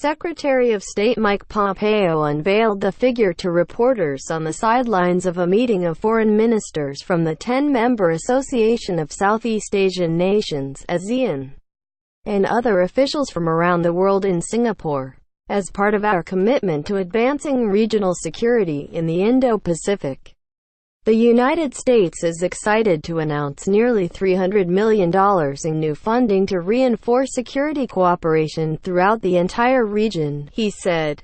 Secretary of State Mike Pompeo unveiled the figure to reporters on the sidelines of a meeting of foreign ministers from the 10-member Association of Southeast Asian Nations (ASEAN) and other officials from around the world in Singapore, as part of our commitment to advancing regional security in the Indo-Pacific. The United States is excited to announce nearly $300 million in new funding to reinforce security cooperation throughout the entire region, he said.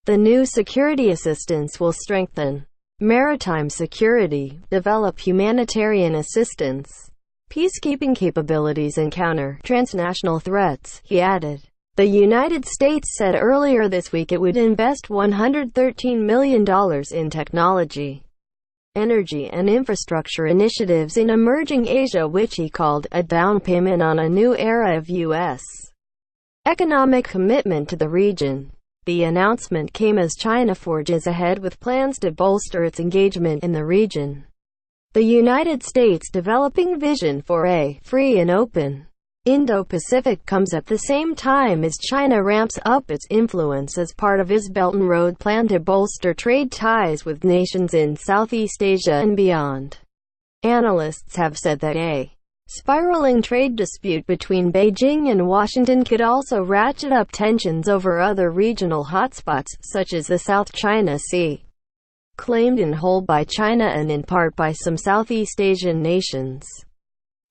The new security assistance will strengthen maritime security, develop humanitarian assistance, peacekeeping capabilities and counter transnational threats, he added. The United States said earlier this week it would invest $113 million in technology, energy and infrastructure initiatives in emerging Asia, which he called a down payment on a new era of U.S. economic commitment to the region. The announcement came as China forges ahead with plans to bolster its engagement in the region. The United States' developing vision for a free and open Indo-Pacific comes at the same time as China ramps up its influence as part of its Belt and Road plan to bolster trade ties with nations in Southeast Asia and beyond. Analysts have said that a spiraling trade dispute between Beijing and Washington could also ratchet up tensions over other regional hotspots, such as the South China Sea, claimed in whole by China and in part by some Southeast Asian nations.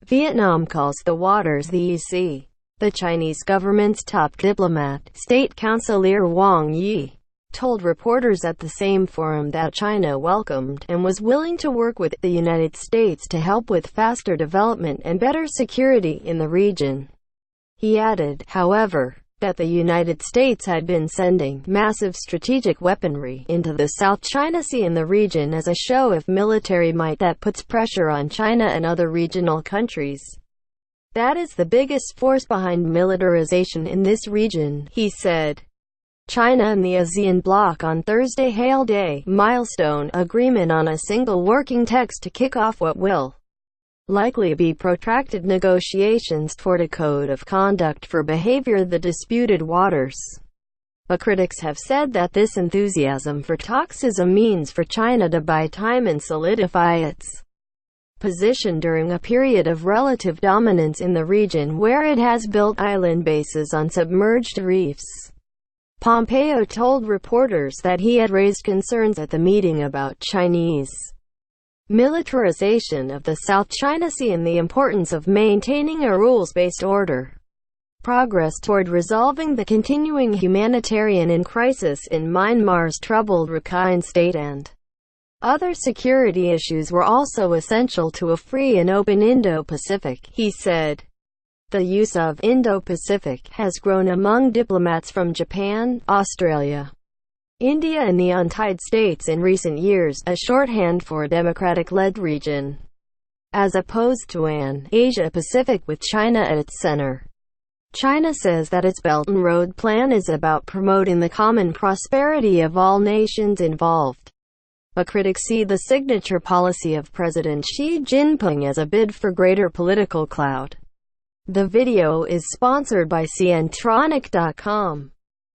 Vietnam calls the waters the EC. The Chinese government's top diplomat, State Councillor Wang Yi, told reporters at the same forum that China welcomed and was willing to work with the United States to help with faster development and better security in the region. He added, however, that the United States had been sending massive strategic weaponry into the South China Sea in the region as a show of military might that puts pressure on China and other regional countries. That is the biggest force behind militarization in this region, he said. China and the ASEAN bloc on Thursday hailed a milestone agreement on a single working text to kick off what will likely be protracted negotiations toward a code of conduct for behavior in the disputed waters. But critics have said that this enthusiasm for talks is a means for China to buy time and solidify its position during a period of relative dominance in the region where it has built island bases on submerged reefs. Pompeo told reporters that he had raised concerns at the meeting about Chinese militarization of the South China Sea and the importance of maintaining a rules-based order. Progress toward resolving the continuing humanitarian crisis in Myanmar's troubled Rakhine State and other security issues were also essential to a free and open Indo-Pacific, he said. The use of Indo-Pacific has grown among diplomats from Japan, Australia, India and the United States in recent years, a shorthand for a democratic-led region, as opposed to an Asia-Pacific with China at its center. China says that its Belt and Road plan is about promoting the common prosperity of all nations involved. But critics see the signature policy of President Xi Jinping as a bid for greater political clout. The video is sponsored by CNtronic.com.